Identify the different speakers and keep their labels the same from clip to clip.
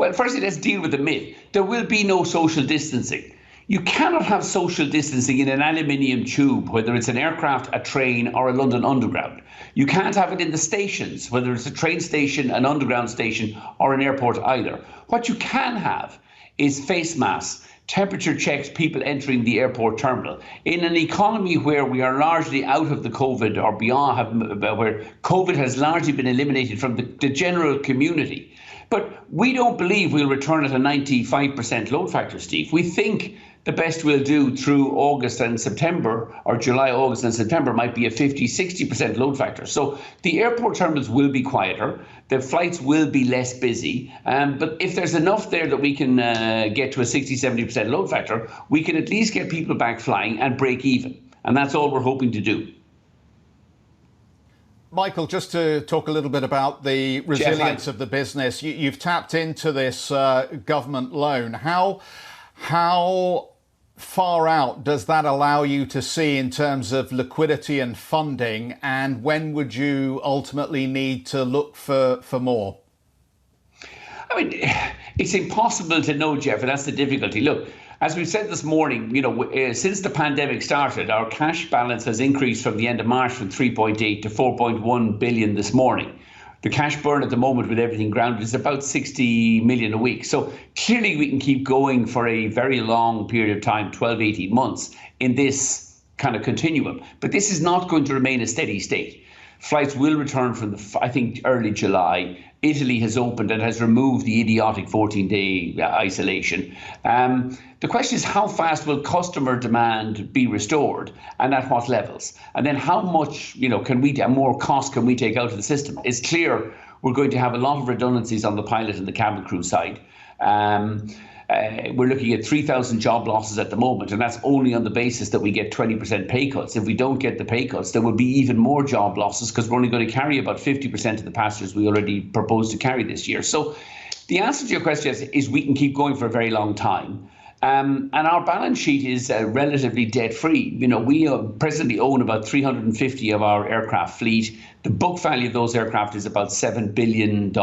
Speaker 1: Well, firstly, let's deal with the myth. There will be no social distancing. You cannot have social distancing in an aluminium tube, whether it's an aircraft, a train, or a London Underground. You can't have it in the stations, whether it's a train station, an underground station, or an airport either. What you can have is face masks, temperature checks, people entering the airport terminal. In an economy where we are largely out of the COVID or beyond, where COVID has largely been eliminated from the general community. But we don't believe we'll return at a 95% load factor, Steve. We think the best we'll do through August and September, or July, August and September, might be a 50-60% load factor. So the airport terminals will be quieter. The flights will be less busy. But if there's enough there that we can get to a 60-70% load factor, we can at least get people back flying and break even. And that's all we're hoping to do.
Speaker 2: Michael, just to talk a little bit about the resilience of the business, you've tapped into this government loan. How far out does that allow you to see in terms of liquidity and funding, and when would you ultimately need to look for more?
Speaker 1: I mean, it's impossible to know, Jeff, and that's the difficulty. Look, as we've said this morning, since the pandemic started, our cash balance has increased from the end of March from 3.8 to 4.1 billion this morning. The cash burn at the moment with everything grounded is about 60 million a week. So clearly we can keep going for a very long period of time, 12, 18 months in this kind of continuum. But this is not going to remain a steady state. Flights will return from, I think, early July. Italy has opened and has removed the idiotic 14-day isolation. The question is, how fast will customer demand be restored and at what levels? And then how much, more cost can we take out of the system? It's clear we're going to have a lot of redundancies on the pilot and the cabin crew side. We're looking at 3,000 job losses at the moment, and that's only on the basis that we get 20% pay cuts. If we don't get the pay cuts, there will be even more job losses because we're only going to carry about 50% of the passengers we already proposed to carry this year. So the answer to your question is we can keep going for a very long time. And our balance sheet is relatively debt-free. We presently own about 350 of our aircraft fleet. The book value of those aircraft is about $7 billion.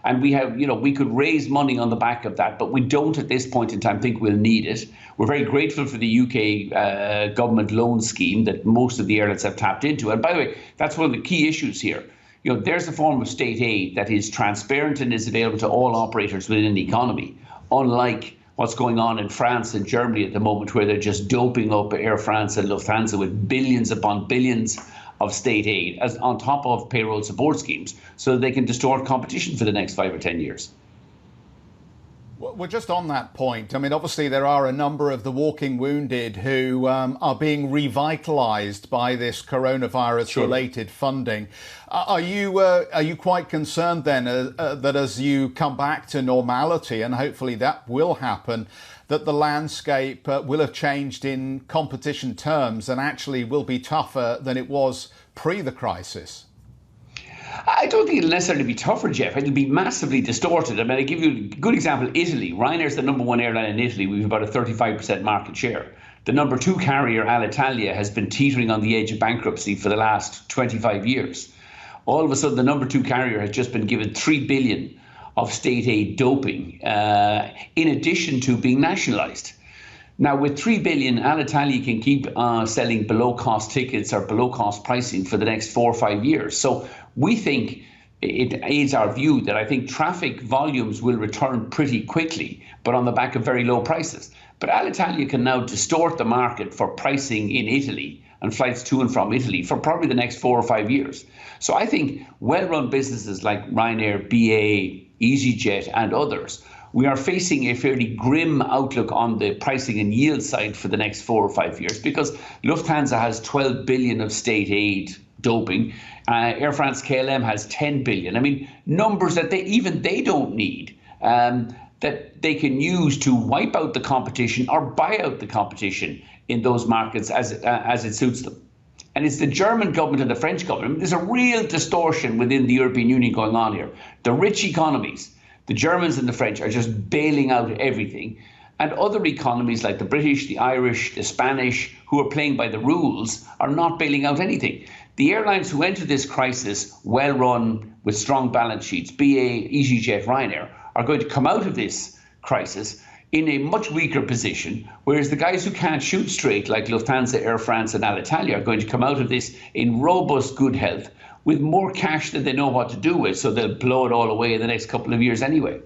Speaker 1: And we have, we could raise money on the back of that, but we don't at this point in time think we'll need it. We're very grateful for the UK government loan scheme that most of the airlines have tapped into. And by the way, that's one of the key issues here. There's a form of state aid that is transparent and is available to all operators within the economy, unlike what's going on in France and Germany at the moment, where they're just doping up Air France and Lufthansa with billions upon billions of state aid as on top of payroll support schemes so that they can distort competition for the next 5 or 10 years.
Speaker 2: Well, just on that point, I mean, obviously there are a number of the walking wounded who are being revitalised by this coronavirus-related funding. Are you quite concerned then that as you come back to normality, and hopefully that will happen, that the landscape will have changed in competition terms and actually will be tougher than it was pre the crisis?
Speaker 1: I don't think it'll necessarily be tougher, Jeff. It'll be massively distorted. I mean, I'll give you a good example. Italy. Ryanair's the number one airline in Italy. We've about a 35% market share. The number two carrier, Alitalia, has been teetering on the edge of bankruptcy for the last 25 years. All of a sudden, the number two carrier has just been given 3 billion of state aid doping, in addition to being nationalised. Now, with 3 billion, Alitalia can keep selling below-cost tickets or below-cost pricing for the next 4 or 5 years. So we think it aids our view that I think traffic volumes will return pretty quickly, but on the back of very low prices. But Alitalia can now distort the market for pricing in Italy and flights to and from Italy for probably the next 4 or 5 years. So I think well-run businesses like Ryanair, BA, EasyJet and others, we are facing a fairly grim outlook on the pricing and yield side for the next 4 or 5 years because Lufthansa has 12 billion of state aid doping. Air France KLM has 10 billion. I mean, numbers that they don't need, that they can use to wipe out the competition or buy out the competition in those markets as it suits them. And it's the German government and the French government. I mean, there's a real distortion within the European Union going on here. The rich economies, the Germans and the French, are just bailing out everything. And other economies like the British, the Irish, the Spanish, who are playing by the rules, are not bailing out anything. The airlines who entered this crisis well run with strong balance sheets, BA, EasyJet, Ryanair, are going to come out of this crisis in a much weaker position, whereas the guys who can't shoot straight, like Lufthansa, Air France and Alitalia, are going to come out of this in robust good health with more cash than they know what to do with, so they'll blow it all away in the next couple of years anyway.